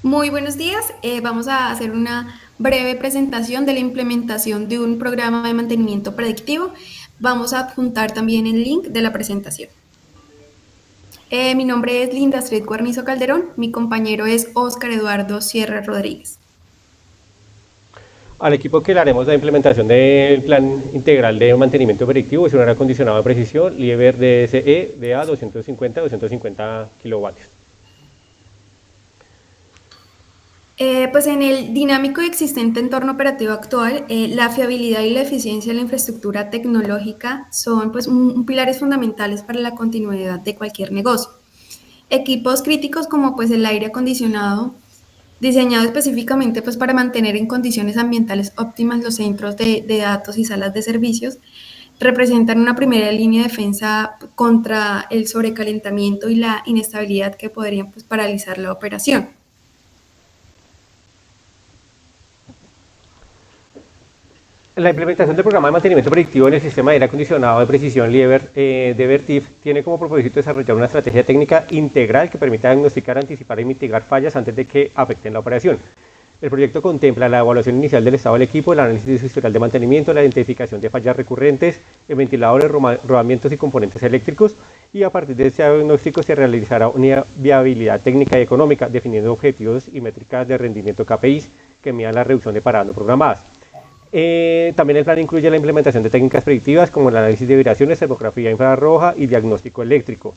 Muy buenos días. Vamos a hacer una breve presentación de la implementación de un programa de mantenimiento predictivo. Vamos a adjuntar también el link de la presentación. Mi nombre es Linda Astrid Guarnizo Calderón. Mi compañero es Óscar Eduardo Sierra Rodríguez. Al equipo que le haremos la implementación del plan integral de mantenimiento predictivo es un aire acondicionado de precisión Liebherr DSE DA 250 kilovatios. Pues en el dinámico y existente entorno operativo actual, la fiabilidad y la eficiencia de la infraestructura tecnológica son pues, pilares fundamentales para la continuidad de cualquier negocio. Equipos críticos como pues el aire acondicionado, diseñado específicamente pues para mantener en condiciones ambientales óptimas los centros de datos y salas de servicios, representan una primera línea de defensa contra el sobrecalentamiento y la inestabilidad que podrían pues, paralizar la operación. La implementación del programa de mantenimiento predictivo en el sistema de aire acondicionado de precisión Liebherr de Vertiv tiene como propósito desarrollar una estrategia técnica integral que permita diagnosticar, anticipar y mitigar fallas antes de que afecten la operación. El proyecto contempla la evaluación inicial del estado del equipo, el análisis de su historial de mantenimiento, la identificación de fallas recurrentes en ventiladores, rodamientos y componentes eléctricos, y a partir de ese diagnóstico se realizará una viabilidad técnica y económica, definiendo objetivos y métricas de rendimiento KPIs que midan la reducción de paradas no programadas. También el plan incluye la implementación de técnicas predictivas como el análisis de vibraciones, termografía infrarroja y diagnóstico eléctrico.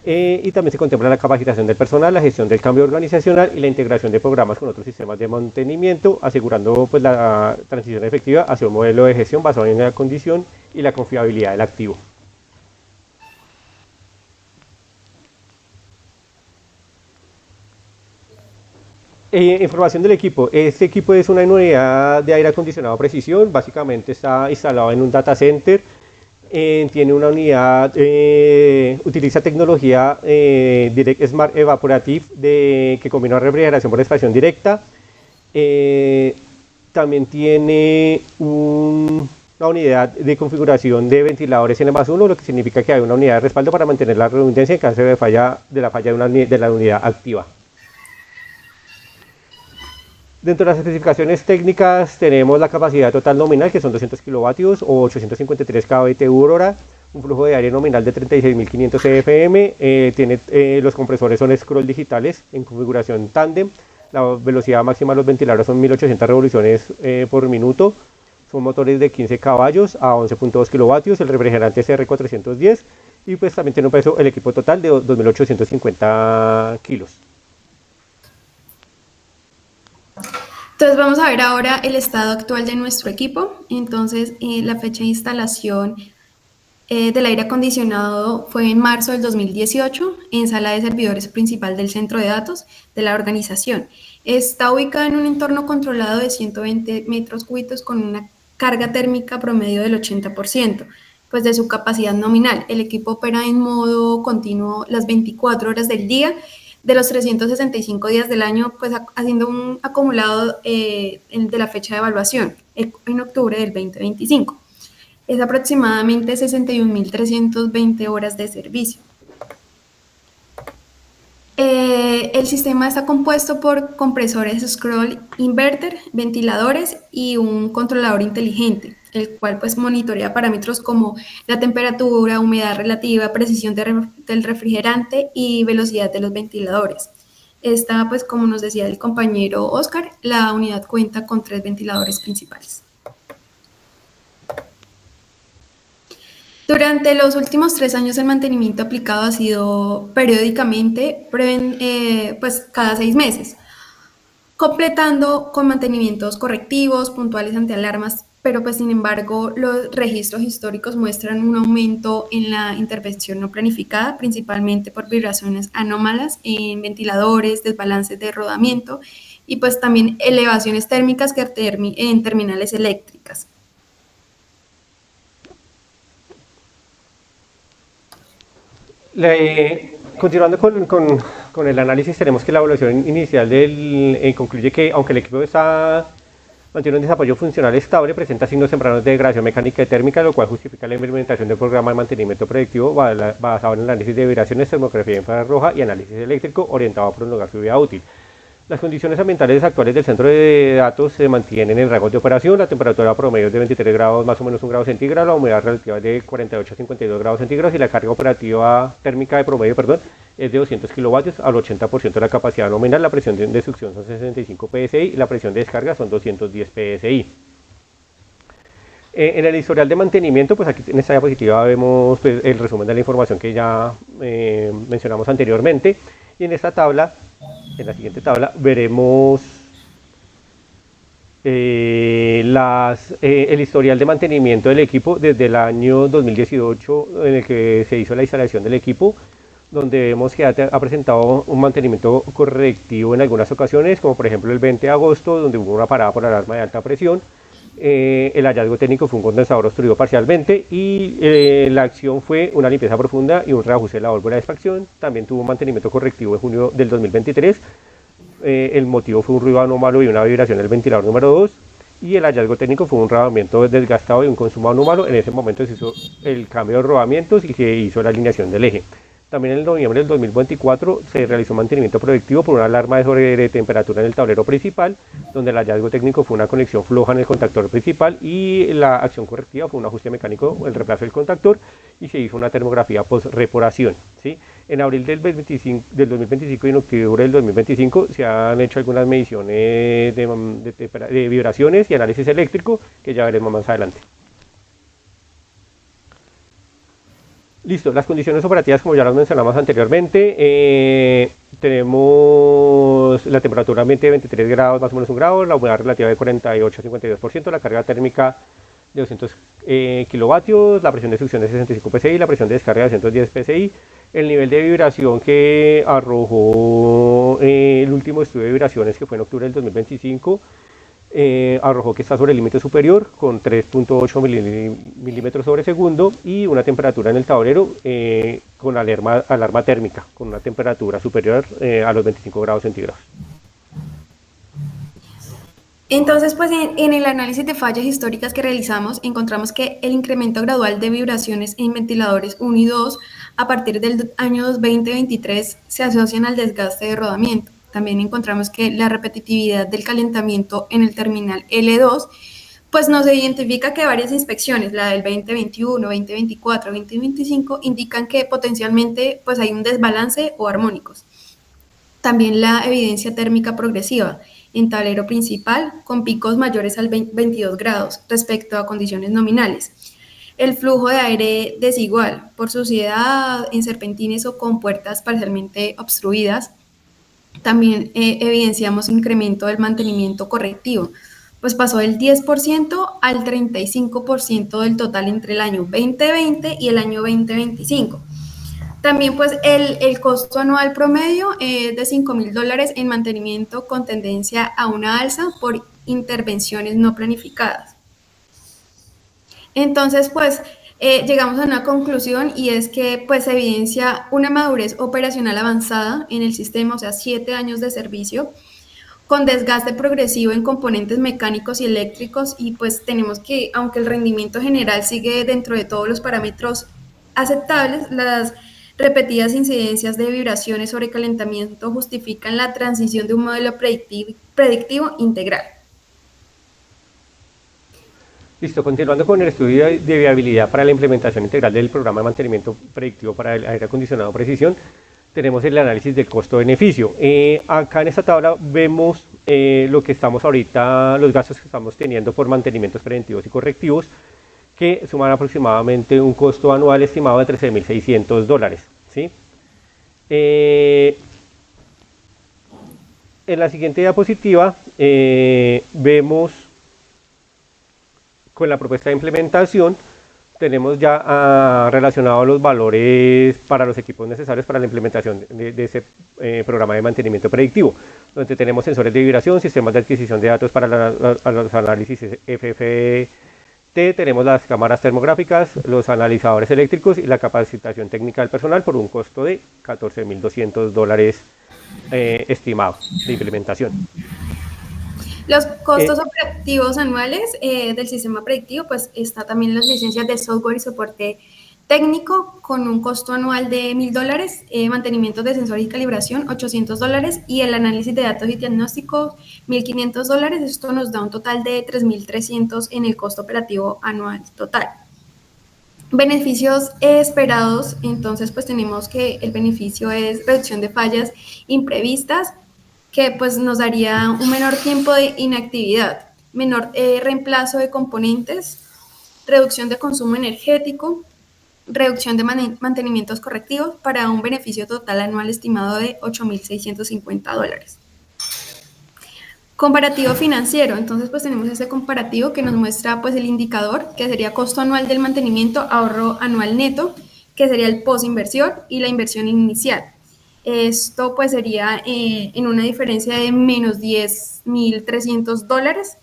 Y también se contempla la capacitación del personal, la gestión del cambio organizacional y la integración de programas con otros sistemas de mantenimiento, asegurando pues, la transición efectiva hacia un modelo de gestión basado en la condición y la confiabilidad del activo. Información del equipo. Este equipo es una unidad de aire acondicionado a precisión. Básicamente está instalado en un data center. Tiene una unidad, utiliza tecnología Direct Smart Evaporative que combina refrigeración por expansión directa. También tiene una unidad de configuración de ventiladores N+1, lo que significa que hay una unidad de respaldo para mantener la redundancia en caso de la falla de la unidad activa. Dentro de las especificaciones técnicas tenemos la capacidad total nominal, que son 200 kilovatios o 853 kBtu/hora, un flujo de aire nominal de 36.500 CFM, los compresores son scroll digitales en configuración tándem, la velocidad máxima de los ventiladores son 1800 revoluciones por minuto, son motores de 15 caballos a 11.2 kilovatios, el refrigerante es R410 y pues también tiene un peso, el equipo total de 2.850 kilos. Entonces vamos a ver ahora el estado actual de nuestro equipo. Entonces la fecha de instalación del aire acondicionado fue en marzo del 2018 en sala de servidores principal del centro de datos de la organización. Está ubicada en un entorno controlado de 120 metros cúbicos con una carga térmica promedio del 80%, pues de su capacidad nominal. El equipo opera en modo continuo las 24 horas del día, de los 365 días del año, pues haciendo un acumulado de la fecha de evaluación en octubre del 2025. Es aproximadamente 61.320 horas de servicio. El sistema está compuesto por compresores scroll inverter, ventiladores y un controlador inteligente, el cual pues monitorea parámetros como la temperatura, humedad relativa, precisión del refrigerante y velocidad de los ventiladores. Esta, pues como nos decía el compañero Oscar, la unidad cuenta con 3 ventiladores principales. Durante los últimos 3 años el mantenimiento aplicado ha sido periódicamente, pues cada 6 meses, completando con mantenimientos correctivos, puntuales ante alarmas, pero pues sin embargo los registros históricos muestran un aumento en la intervención no planificada, principalmente por vibraciones anómalas en ventiladores, desbalances de rodamiento y pues también elevaciones térmicas en terminales eléctricas. Continuando con el análisis, tenemos que la evaluación inicial concluye que aunque el equipo mantiene un desarrollo funcional estable, presenta signos tempranos de degradación mecánica y térmica, lo cual justifica la implementación del programa de mantenimiento predictivo basado en el análisis de vibraciones, termografía infrarroja y análisis eléctrico orientado a prolongar su vida útil. Las condiciones ambientales actuales del centro de datos se mantienen en rangos de operación. La temperatura promedio es de 23 grados, más o menos 1 grado centígrado, la humedad relativa es de 48 a 52 grados centígrados y la carga operativa térmica de promedio, es de 200 kilovatios al 80% de la capacidad nominal. La presión de succión son 65 psi y la presión de descarga son 210 psi. En el historial de mantenimiento, pues aquí en esta diapositiva vemos pues, el resumen de la información que ya mencionamos anteriormente. Y en esta tabla, en la siguiente tabla, veremos el historial de mantenimiento del equipo desde el año 2018 en el que se hizo la instalación del equipo, donde vemos que ha presentado un mantenimiento correctivo en algunas ocasiones, como por ejemplo el 20 de agosto, donde hubo una parada por alarma de alta presión. El hallazgo técnico fue un condensador obstruido parcialmente y la acción fue una limpieza profunda y un reajuste de la válvula de extracción. También tuvo un mantenimiento correctivo en junio del 2023. El motivo fue un ruido anómalo y una vibración del ventilador número 2. Y el hallazgo técnico fue un rodamiento desgastado y un consumo anómalo. En ese momento se hizo el cambio de rodamientos y se hizo la alineación del eje. También en noviembre del 2024 se realizó mantenimiento predictivo por una alarma de sobretemperatura en el tablero principal, donde el hallazgo técnico fue una conexión floja en el contactor principal y la acción correctiva fue un ajuste mecánico, el reemplazo del contactor, y se hizo una termografía post-reparación, ¿sí? En abril del 2025 y en octubre del 2025 se han hecho algunas mediciones de vibraciones y análisis eléctrico que ya veremos más adelante. Listo, las condiciones operativas como ya las mencionamos anteriormente, tenemos la temperatura ambiente de 23 grados, más o menos 1 grado, la humedad relativa de 48 a 52%, la carga térmica de 200 kilovatios, la presión de succión de 65 psi, la presión de descarga de 210 psi, el nivel de vibración que arrojó el último estudio de vibraciones que fue en octubre del 2025, arrojó que está sobre el límite superior con 3.8 milímetros sobre segundo y una temperatura en el tablero con alarma térmica, con una temperatura superior a los 25 grados centígrados. Entonces, pues en el análisis de fallas históricas que realizamos, encontramos que el incremento gradual de vibraciones en ventiladores 1 y 2 a partir del año 2023 se asocian al desgaste de rodamiento. También encontramos que la repetitividad del calentamiento en el terminal L2 pues nos identifica que varias inspecciones, la del 2021, 2024, 2025, indican que potencialmente pues hay un desbalance o armónicos. También la evidencia térmica progresiva en tablero principal con picos mayores al 22 grados respecto a condiciones nominales. El flujo de aire desigual por suciedad en serpentines o con puertas parcialmente obstruidas. También evidenciamos incremento del mantenimiento correctivo, pues pasó del 10% al 35% del total entre el año 2020 y el año 2025. También pues el costo anual promedio es de $5,000 en mantenimiento con tendencia a una alza por intervenciones no planificadas. Entonces pues llegamos a una conclusión y es que pues se evidencia una madurez operacional avanzada en el sistema, o sea, 7 años de servicio, con desgaste progresivo en componentes mecánicos y eléctricos y pues tenemos que, aunque el rendimiento general sigue dentro de todos los parámetros aceptables, las repetidas incidencias de vibraciones sobre calentamiento justifican la transición de un modelo predictivo integral. Listo, continuando con el estudio de viabilidad para la implementación integral del programa de mantenimiento predictivo para el aire acondicionado precisión, tenemos el análisis del costo-beneficio. Acá en esta tabla vemos lo que estamos ahorita, los gastos que estamos teniendo por mantenimientos preventivos y correctivos, que suman aproximadamente un costo anual estimado de $13,600, ¿sí? En la siguiente diapositiva vemos con la propuesta de implementación, tenemos ya relacionados los valores para los equipos necesarios para la implementación de ese programa de mantenimiento predictivo, donde tenemos sensores de vibración, sistemas de adquisición de datos para los análisis FFT, tenemos las cámaras termográficas, los analizadores eléctricos y la capacitación técnica del personal por un costo de $14,200 estimado de implementación. Los costos operativos anuales del sistema predictivo, pues está también las licencias de software y soporte técnico con un costo anual de $1,000, mantenimiento de sensores y calibración $800 y el análisis de datos y diagnósticos $1,500. Esto nos da un total de 3,300 en el costo operativo anual total. Beneficios esperados, entonces pues tenemos que el beneficio es reducción de fallas imprevistas, que pues nos daría un menor tiempo de inactividad, menor reemplazo de componentes, reducción de consumo energético, reducción de mantenimientos correctivos para un beneficio total anual estimado de $8,650. Comparativo financiero, entonces pues tenemos este comparativo que nos muestra pues el indicador que sería costo anual del mantenimiento, ahorro anual neto, que sería el post inversión y la inversión inicial. Esto pues sería en una diferencia de menos $10,300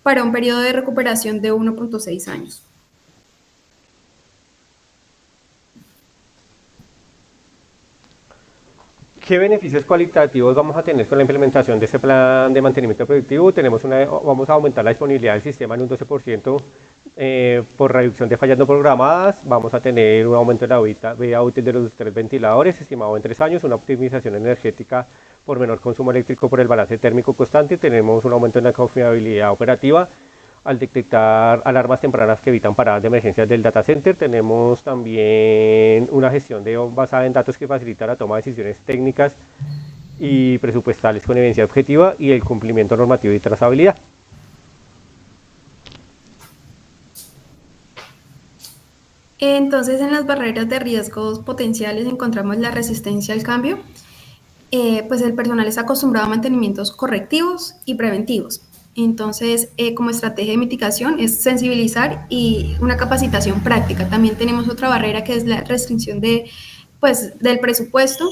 para un periodo de recuperación de 1.6 años. ¿Qué beneficios cualitativos vamos a tener con la implementación de este plan de mantenimiento predictivo? Vamos a aumentar la disponibilidad del sistema en un 12% por reducción de fallas no programadas. Vamos a tener un aumento en la vida útil de los 3 ventiladores, estimado en 3 años, una optimización energética por menor consumo eléctrico por el balance térmico constante. Tenemos un aumento en la confiabilidad operativa al detectar alarmas tempranas que evitan paradas de emergencias del data center. Tenemos también una gestión basada en datos que facilita la toma de decisiones técnicas y presupuestales con evidencia objetiva y el cumplimiento normativo y trazabilidad. Entonces, en las barreras de riesgos potenciales encontramos la resistencia al cambio. Pues el personal está acostumbrado a mantenimientos correctivos y preventivos. Entonces, como estrategia de mitigación es sensibilizar y una capacitación práctica. También tenemos otra barrera que es la restricción del presupuesto.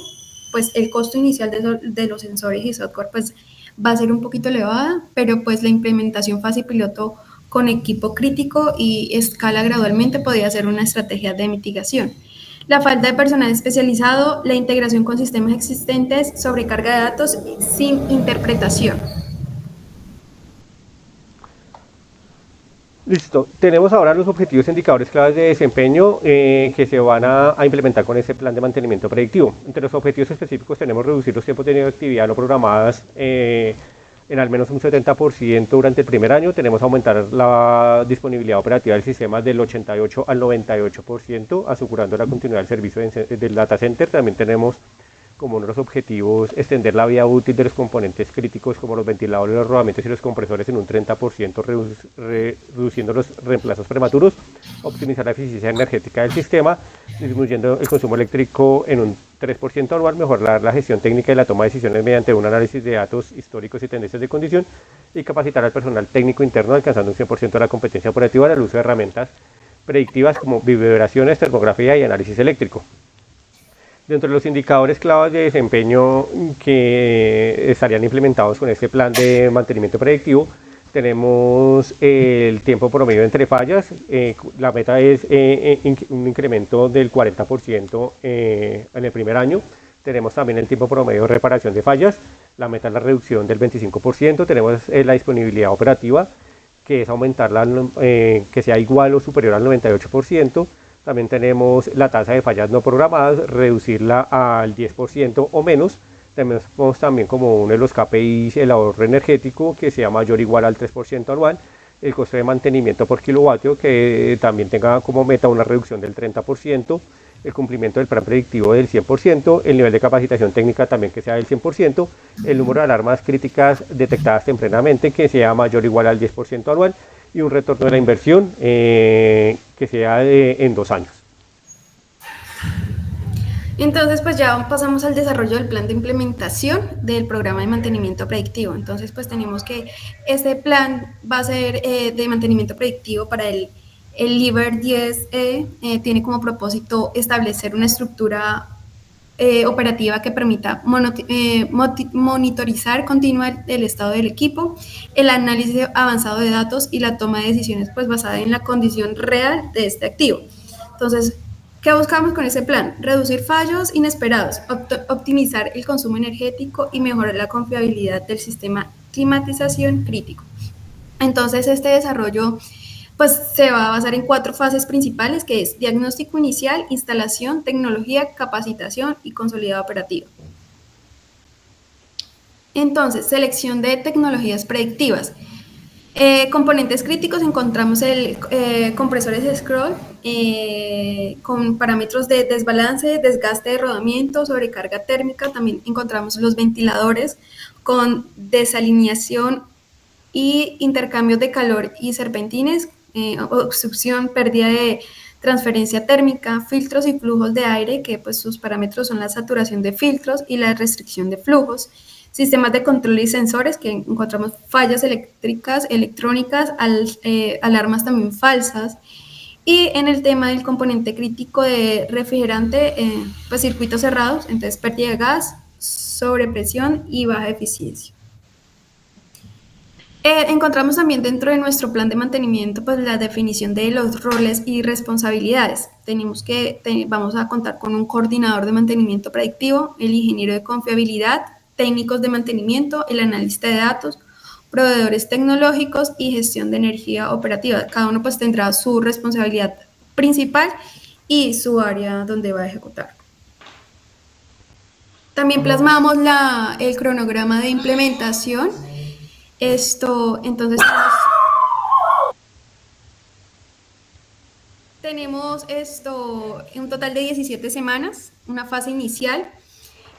Pues el costo inicial de los sensores y software pues va a ser un poquito elevada, pero pues la implementación fase piloto con equipo crítico y escala gradualmente podría ser una estrategia de mitigación. La falta de personal especializado, la integración con sistemas existentes, sobrecarga de datos sin interpretación. Listo, tenemos ahora los objetivos e indicadores claves de desempeño que se van a implementar con este plan de mantenimiento predictivo. Entre los objetivos específicos tenemos reducir los tiempos de actividad no programadas en al menos un 70% durante el primer año. Tenemos aumentar la disponibilidad operativa del sistema del 88 al 98%, asegurando la continuidad del servicio del data center. También tenemos como uno de los objetivos extender la vida útil de los componentes críticos como los ventiladores, los rodamientos y los compresores en un 30%, reduciendo los reemplazos prematuros, optimizar la eficiencia energética del sistema, disminuyendo el consumo eléctrico en un 3% anual, mejorar la gestión técnica y la toma de decisiones mediante un análisis de datos históricos y tendencias de condición, y capacitar al personal técnico interno alcanzando un 100% de la competencia operativa al uso de herramientas predictivas como vibraciones, termografía y análisis eléctrico. Dentro de los indicadores claves de desempeño que estarían implementados con este plan de mantenimiento predictivo, tenemos el tiempo promedio entre fallas. La meta es un incremento del 40% en el primer año. Tenemos también el tiempo promedio de reparación de fallas. La meta es la reducción del 25%. Tenemos la disponibilidad operativa, que es aumentarla, que sea igual o superior al 98%. También tenemos la tasa de fallas no programadas, reducirla al 10% o menos. Tenemos también como uno de los KPIs el ahorro energético, que sea mayor o igual al 3% anual. El costo de mantenimiento por kilovatio, que también tenga como meta una reducción del 30%. El cumplimiento del plan predictivo del 100%. El nivel de capacitación técnica también que sea del 100%. El número de alarmas críticas detectadas tempranamente, que sea mayor o igual al 10% anual. Y un retorno de la inversión que sea en 2 años. Entonces, pues ya pasamos al desarrollo del plan de implementación del programa de mantenimiento predictivo. Entonces, pues tenemos que este plan va a ser de mantenimiento predictivo para el LIBER 10E. Tiene como propósito establecer una estructura operativa que permita monitorizar continuar el estado del equipo, el análisis avanzado de datos y la toma de decisiones pues basada en la condición real de este activo. Entonces, ¿qué buscamos con ese plan? Reducir fallos inesperados, optimizar el consumo energético y mejorar la confiabilidad del sistema climatización crítico. Entonces, este desarrollo pues se va a basar en 4 fases principales, que es diagnóstico inicial, instalación, tecnología, capacitación y consolidado operativo. Entonces, selección de tecnologías predictivas. Componentes críticos, encontramos el compresores de scroll con parámetros de desbalance, desgaste de rodamiento, sobrecarga térmica. También encontramos los ventiladores con desalineación y intercambios de calor y serpentines, obstrucción, pérdida de transferencia térmica, filtros y flujos de aire, que pues sus parámetros son la saturación de filtros y la restricción de flujos. Sistemas de control y sensores, que encontramos fallas eléctricas, electrónicas, alarmas también falsas. Y en el tema del componente crítico de refrigerante, pues circuitos cerrados, entonces pérdida de gas, sobrepresión y baja eficiencia. Encontramos también dentro de nuestro plan de mantenimiento pues la definición de los roles y responsabilidades. Vamos a contar con un coordinador de mantenimiento predictivo, el ingeniero de confiabilidad, técnicos de mantenimiento, el analista de datos, proveedores tecnológicos y gestión de energía operativa. Cada uno pues tendrá su responsabilidad principal y su área donde va a ejecutar. También plasmamos el cronograma de implementación. Entonces tenemos un total de 17 semanas, una fase inicial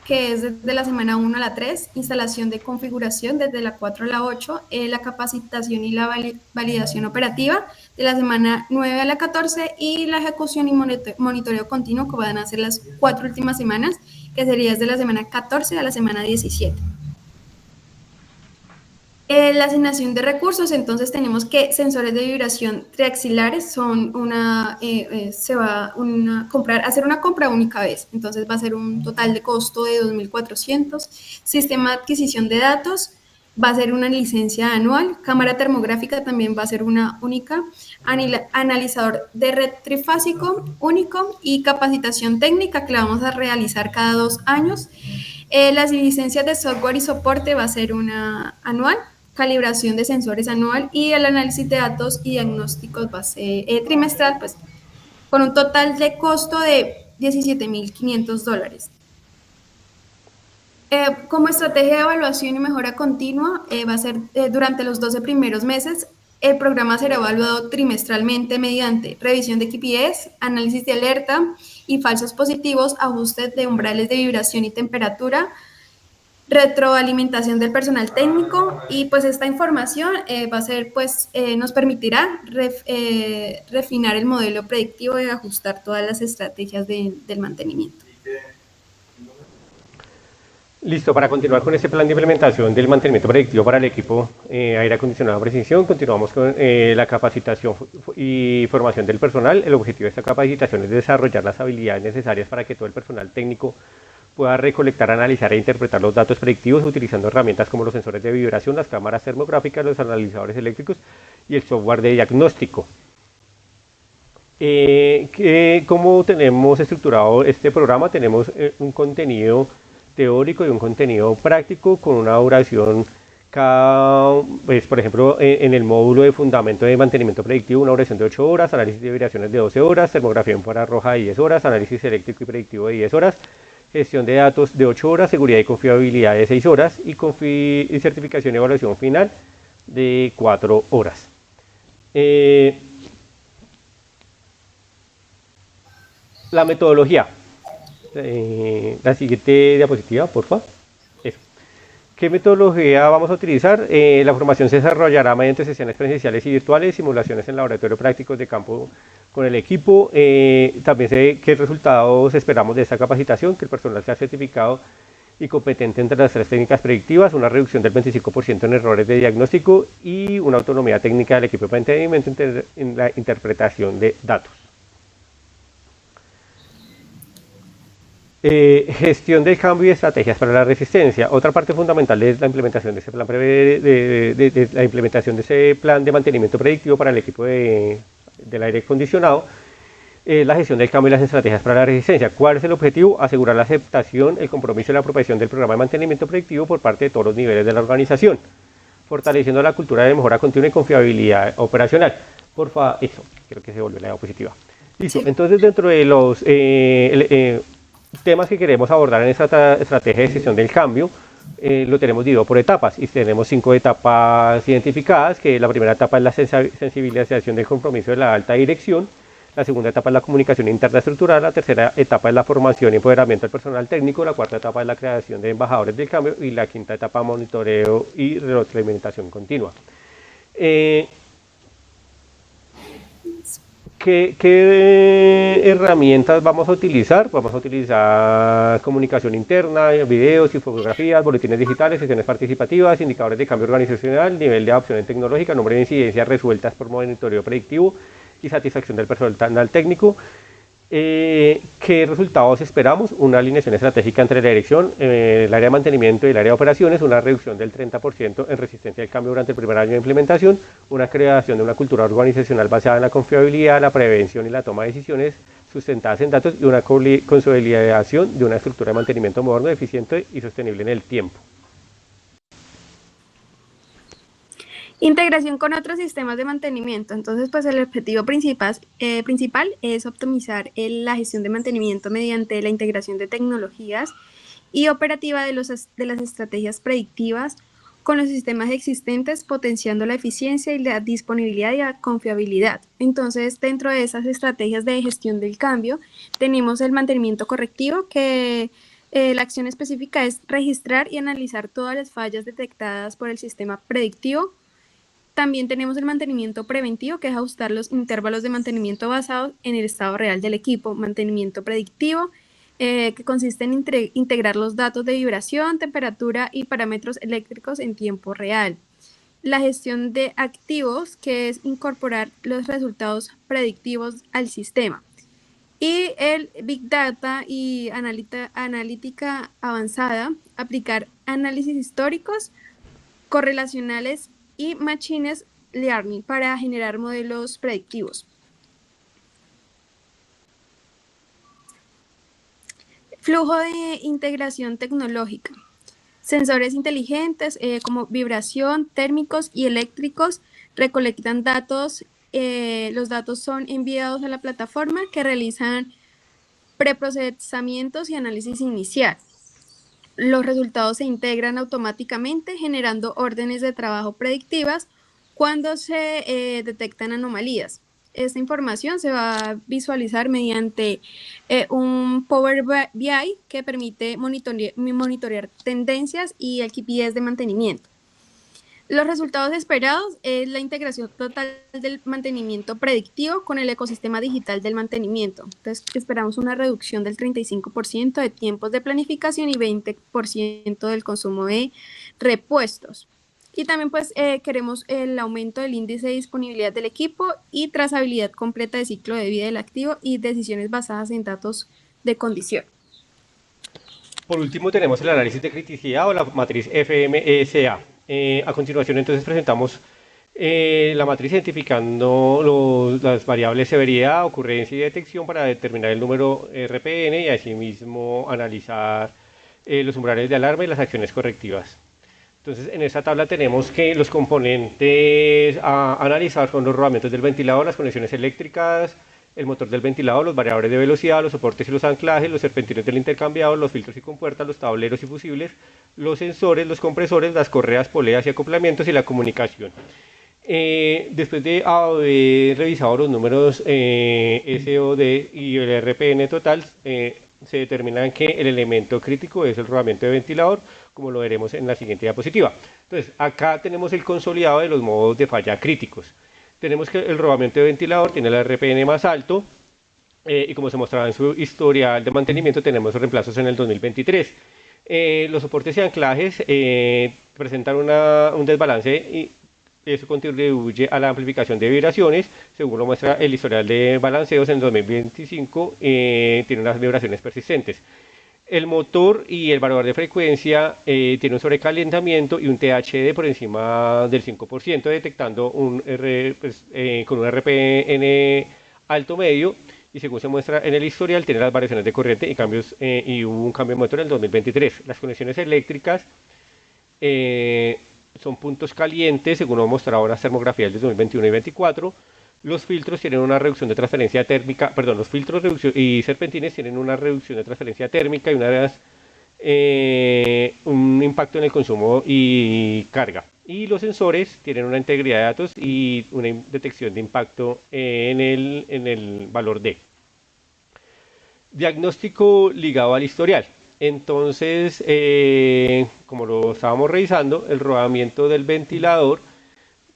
que es desde la semana 1 a la 3, instalación de configuración desde la 4 a la 8, la capacitación y la validación operativa de la semana 9 a la 14 y la ejecución y monitoreo continuo que van a ser las 4 últimas semanas, que sería desde la semana 14 a la semana 17. La asignación de recursos, entonces tenemos que sensores de vibración triaxilares son hacer una compra única vez, entonces va a ser un total de costo de 2.400. Sistema de adquisición de datos va a ser una licencia anual. Cámara termográfica también va a ser una única. Analizador de red trifásico único y capacitación técnica que la vamos a realizar cada 2 años. Las licencias de software y soporte va a ser una anual. Calibración de sensores anual y el análisis de datos y diagnósticos va a ser trimestral, pues con un total de costo de $17.500. Como estrategia de evaluación y mejora continua, va a ser durante los 12 primeros meses. El programa será evaluado trimestralmente mediante revisión de KPIs, análisis de alerta y falsos positivos, ajustes de umbrales de vibración y temperatura, retroalimentación del personal técnico, y pues esta información va a ser nos permitirá refinar el modelo predictivo y ajustar todas las estrategias del mantenimiento. Listo, para continuar con este plan de implementación del mantenimiento predictivo para el equipo aire acondicionado precisión, continuamos con la capacitación y formación del personal. El objetivo de esta capacitación es desarrollar las habilidades necesarias para que todo el personal técnico pueda recolectar, analizar e interpretar los datos predictivos utilizando herramientas como los sensores de vibración, las cámaras termográficas, los analizadores eléctricos y el software de diagnóstico. ¿Cómo tenemos estructurado este programa? Tenemos un contenido teórico y un contenido práctico con una duración por ejemplo, en el módulo de fundamento de mantenimiento predictivo, una duración de 8 horas, análisis de vibraciones de 12 horas, termografía en infrarroja de 10 horas, análisis eléctrico y predictivo de 10 horas, gestión de datos de 8 horas, seguridad y confiabilidad de 6 horas y certificación y evaluación final de 4 horas. La metodología. La siguiente diapositiva, por favor. Eso. ¿Qué metodología vamos a utilizar? La formación se desarrollará mediante sesiones presenciales y virtuales, simulaciones en laboratorio prácticos de campo con el equipo. También sé qué resultados esperamos de esta capacitación, que el personal sea certificado y competente entre las 3 técnicas predictivas, una reducción del 25% en errores de diagnóstico y una autonomía técnica del equipo de mantenimiento en la interpretación de datos. Gestión del cambio y estrategias para la resistencia. Otra parte fundamental es la implementación de ese plan de mantenimiento predictivo para el equipo del aire acondicionado. La gestión del cambio y las estrategias para la resistencia. ¿Cuál es el objetivo? Asegurar la aceptación, el compromiso y la apropiación del programa de mantenimiento predictivo por parte de todos los niveles de la organización, fortaleciendo la cultura de mejora continua y confiabilidad operacional. Porfa, eso, creo que se volvió la diapositiva. Listo, Sí. entonces dentro de los temas que queremos abordar en esta estrategia de gestión del cambio, lo tenemos dividido por etapas y tenemos 5 etapas identificadas, que la primera etapa es la sensibilización del compromiso de la alta dirección, la segunda etapa es la comunicación interna estructural, la tercera etapa es la formación y empoderamiento del personal técnico, la cuarta etapa es la creación de embajadores del cambio y la quinta etapa monitoreo y retroalimentación continua. ¿Qué herramientas vamos a utilizar? Vamos a utilizar comunicación interna, videos, infografías, boletines digitales, sesiones participativas, indicadores de cambio organizacional, nivel de adopción tecnológica, número de incidencias resueltas por monitoreo predictivo y satisfacción del personal técnico. ¿Qué resultados esperamos? Una alineación estratégica entre la dirección, el área de mantenimiento y el área de operaciones, una reducción del 30% en resistencia al cambio durante el primer año de implementación, una creación de una cultura organizacional basada en la confiabilidad, la prevención y la toma de decisiones sustentadas en datos y una consolidación de una estructura de mantenimiento moderno, eficiente y sostenible en el tiempo. Integración con otros sistemas de mantenimiento. Entonces, pues el objetivo principal es optimizar la gestión de mantenimiento mediante la integración de tecnologías y operativa de las estrategias predictivas con los sistemas existentes, potenciando la eficiencia y la disponibilidad y la confiabilidad. Entonces, dentro de esas estrategias de gestión del cambio, tenemos el mantenimiento correctivo, que la acción específica es registrar y analizar todas las fallas detectadas por el sistema predictivo. También tenemos el mantenimiento preventivo, que es ajustar los intervalos de mantenimiento basados en el estado real del equipo. Mantenimiento predictivo, que consiste en integrar los datos de vibración, temperatura y parámetros eléctricos en tiempo real. La gestión de activos, que es incorporar los resultados predictivos al sistema. Y el Big Data y analítica avanzada, aplicar análisis históricos, correlacionales y Machine Learning para generar modelos predictivos. Flujo de integración tecnológica. Sensores inteligentes como vibración, térmicos y eléctricos recolectan datos. Los datos son enviados a la plataforma, que realizan preprocesamientos y análisis inicial. Los resultados se integran automáticamente, generando órdenes de trabajo predictivas cuando se detectan anomalías. Esta información se va a visualizar mediante un Power BI que permite monitorear tendencias y el KPIs de mantenimiento. Los resultados esperados es la integración total del mantenimiento predictivo con el ecosistema digital del mantenimiento. Entonces, esperamos una reducción del 35% de tiempos de planificación y 20% del consumo de repuestos. Y también pues queremos el aumento del índice de disponibilidad del equipo y trazabilidad completa de ciclo de vida del activo y decisiones basadas en datos de condición. Por último tenemos el análisis de criticidad o la matriz FMESA. A continuación entonces presentamos la matriz identificando las variables severidad, ocurrencia y detección para determinar el número RPN y asimismo analizar los umbrales de alarma y las acciones correctivas. Entonces en esta tabla tenemos que los componentes a analizar son los rodamientos del ventilador, las conexiones eléctricas, el motor del ventilador, los variadores de velocidad, los soportes y los anclajes, los serpentinos del intercambiador, los filtros y compuertas, los tableros y fusibles, los sensores, los compresores, las correas, poleas y acoplamientos y la comunicación. Después de haber revisado los números SOD y el RPN total, se determina que el elemento crítico es el rodamiento de ventilador, como lo veremos en la siguiente diapositiva. Entonces, acá tenemos el consolidado de los modos de falla críticos. Tenemos que el rodamiento de ventilador tiene el RPN más alto y como se mostraba en su historial de mantenimiento tenemos reemplazos en el 2023. Los soportes y anclajes presentan un desbalance y eso contribuye a la amplificación de vibraciones, según lo muestra el historial de balanceos en el 2025, tiene unas vibraciones persistentes. El motor y el variador de frecuencia tiene un sobrecalentamiento y un THD por encima del 5%, detectando con un RPN alto medio, y según se muestra en el historial, tiene las variaciones de corriente y cambios y hubo un cambio de motor en el 2023. Las conexiones eléctricas son puntos calientes, según lo mostrado en las termografías del 2021 y 2024. Los filtros tienen una reducción de transferencia térmica, perdón, los filtros y serpentines tienen una reducción de transferencia térmica y un impacto en el consumo y carga. Y los sensores tienen una integridad de datos y una detección de impacto en el valor D. Diagnóstico ligado al historial. Entonces, como lo estábamos revisando, el rodamiento del ventilador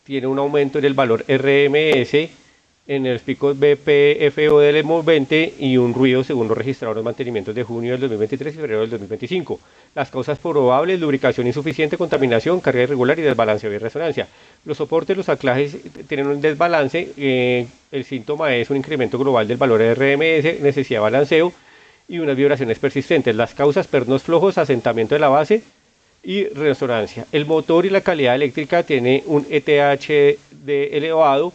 tiene un aumento en el valor RMS, en los picos BPFO del envolvente y un ruido según lo registrado en los mantenimientos de junio del 2023 y febrero del 2025. Las causas probables: lubricación insuficiente, contaminación, carga irregular y desbalanceo y resonancia. Los soportes, los anclajes tienen un desbalance. El síntoma es un incremento global del valor RMS, necesidad de balanceo y unas vibraciones persistentes. Las causas: pernos flojos, asentamiento de la base y resonancia. El motor y la calidad eléctrica tiene un ETH de elevado,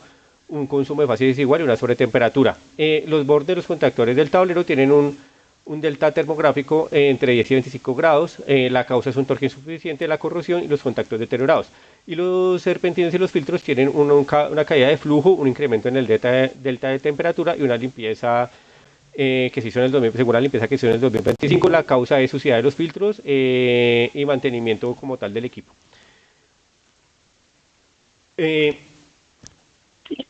un consumo de fase desigual y una sobretemperatura. Los bordes de los contactores del tablero tienen un delta termográfico entre 10 y 25 grados. La causa es un torque insuficiente, la corrosión y los contactos deteriorados. Y los serpentines y los filtros tienen una caída de flujo, un incremento en el delta de temperatura y una limpieza que se hizo en el 2000, según la limpieza que se hizo en el 2025. La causa es suciedad de los filtros y mantenimiento como tal del equipo.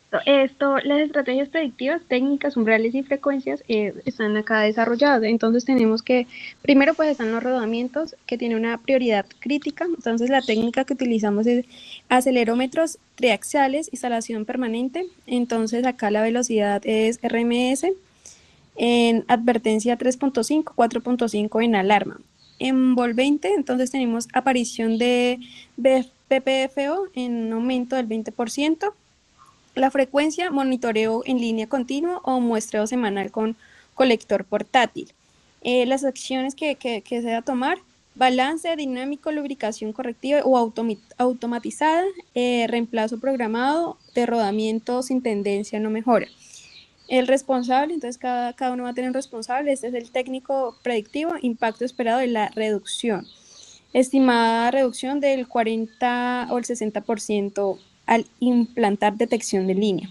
Las estrategias predictivas, técnicas, umbrales y frecuencias están acá desarrolladas. Entonces tenemos que, primero pues están los rodamientos, que tiene una prioridad crítica. Entonces la técnica que utilizamos es acelerómetros triaxiales, instalación permanente. Entonces acá la velocidad es RMS, en advertencia 3.5, 4.5 en alarma. Envolvente, entonces tenemos aparición de BPFO en aumento del 20%. La frecuencia, monitoreo en línea continua o muestreo semanal con colector portátil. Las acciones que se va a tomar: balance dinámico, lubricación correctiva o automatizada, reemplazo programado de rodamiento sin tendencia no mejora. El responsable, entonces cada uno va a tener un responsable. Este es el técnico predictivo. Impacto esperado de la reducción. Estimada reducción del 40 o el 60% al implantar detección de línea.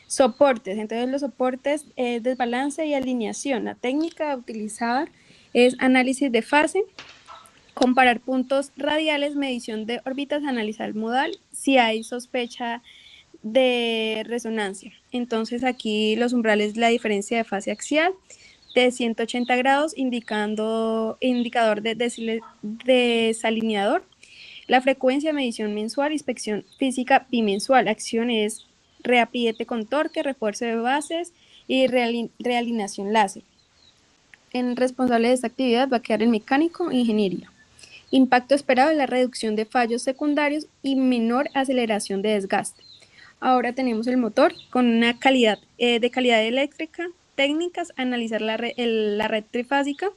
Soportes, entonces los soportes, desbalance y alineación. La técnica a utilizar es análisis de fase, comparar puntos radiales, medición de órbitas, analizar el modal, si hay sospecha de resonancia. Entonces aquí los umbrales, la diferencia de fase axial de 180 grados, indicador de desalineador. La frecuencia, medición mensual, inspección física bimensual. Acciones: reapriete con torque, refuerzo de bases y realineación láser. En responsable de esta actividad va a quedar el mecánico e ingeniería. Impacto esperado en la reducción de fallos secundarios y menor aceleración de desgaste. Ahora tenemos el motor con una calidad eléctrica. Técnicas: analizar la red trifásica.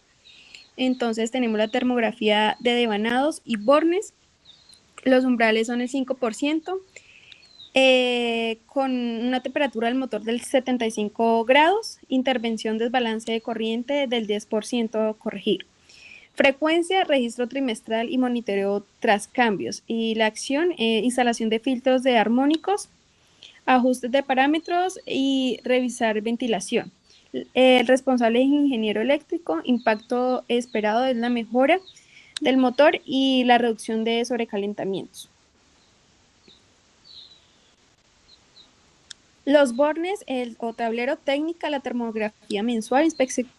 Entonces tenemos la termografía de devanados y bornes. Los umbrales son el 5%, con una temperatura del motor del 75 grados, intervención desbalance de corriente del 10% corregir. Frecuencia, registro trimestral y monitoreo tras cambios. Y la acción, instalación de filtros de armónicos, ajustes de parámetros y revisar ventilación. El responsable es ingeniero eléctrico. Impacto esperado es la mejora del motor y la reducción de sobrecalentamientos. Los bornes o tablero: técnica, la termografía mensual,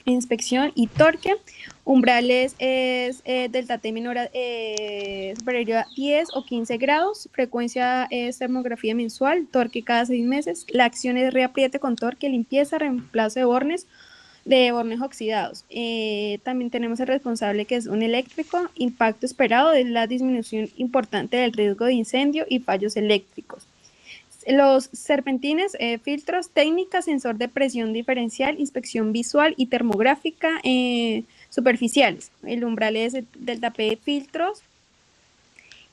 inspección y torque. Umbrales es delta T menor superior a 10 o 15 grados. Frecuencia es termografía mensual, torque cada 6 meses. La acción es reapriete con torque, limpieza, reemplazo de bornes oxidados. También tenemos el responsable, que es un eléctrico. Impacto esperado es la disminución importante del riesgo de incendio y fallos eléctricos. Los serpentines, filtros, técnica, sensor de presión diferencial, inspección visual y termográfica superficiales. El umbral es delta P filtros.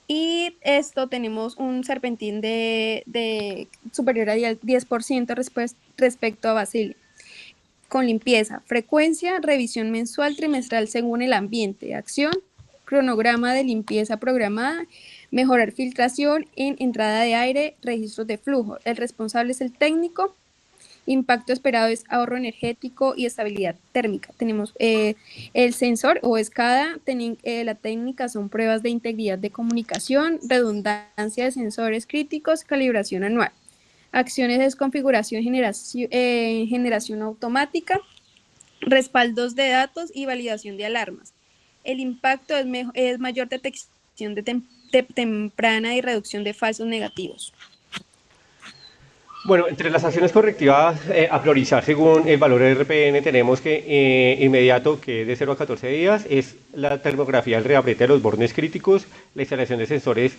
Y esto tenemos un serpentín de superior a 10% respecto a Basile. Con limpieza, frecuencia, revisión mensual, trimestral según el ambiente. Acción: cronograma de limpieza programada, mejorar filtración en entrada de aire, registros de flujo. El responsable es el técnico. Impacto esperado es ahorro energético y estabilidad térmica. Tenemos el sensor o escada, la técnica son pruebas de integridad de comunicación, redundancia de sensores críticos, calibración anual. Acciones de desconfiguración, generación automática, respaldos de datos y validación de alarmas. El impacto es mayor detección temprana y reducción de falsos negativos. Bueno, entre las acciones correctivas a priorizar según el valor de RPN tenemos que inmediato, que es de 0 a 14 días, es la termografía, el reabrete de los bornes críticos, la instalación de sensores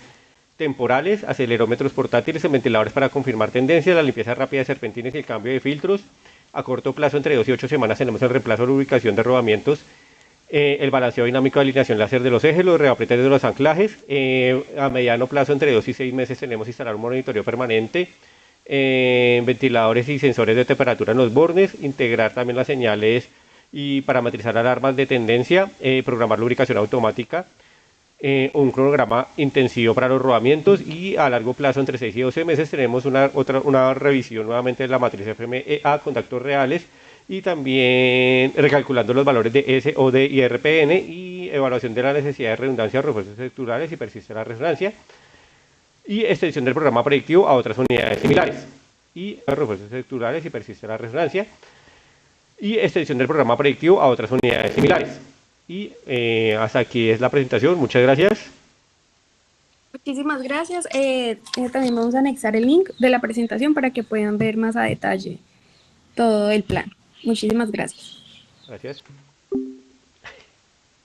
temporales, acelerómetros portátiles en ventiladores para confirmar tendencias, la limpieza rápida de serpentines y el cambio de filtros. A corto plazo, entre 2 y 8 semanas, tenemos el reemplazo de lubricación de rodamientos, el balanceo dinámico de alineación láser de los ejes, los reapretes de los anclajes. A mediano plazo, entre 2 y 6 meses, tenemos que instalar un monitoreo permanente, ventiladores y sensores de temperatura en los bornes, integrar también las señales y parametrizar alarmas de tendencia, programar lubricación automática, un cronograma intensivo para los rodamientos, y a largo plazo, entre 6 y 12 meses, tenemos una revisión nuevamente de la matriz FMEA con datos reales y también recalculando los valores de S, OD y RPN, y evaluación de la necesidad de redundancia, refuerzos estructurales y persiste la resonancia, y extensión del programa predictivo a otras unidades similares, y refuerzos estructurales y persiste la resonancia, y extensión del programa predictivo a otras unidades similares. Y hasta aquí es la presentación. Muchas gracias. Muchísimas gracias. También vamos a anexar el link de la presentación para que puedan ver más a detalle todo el plan. Muchísimas gracias. Gracias.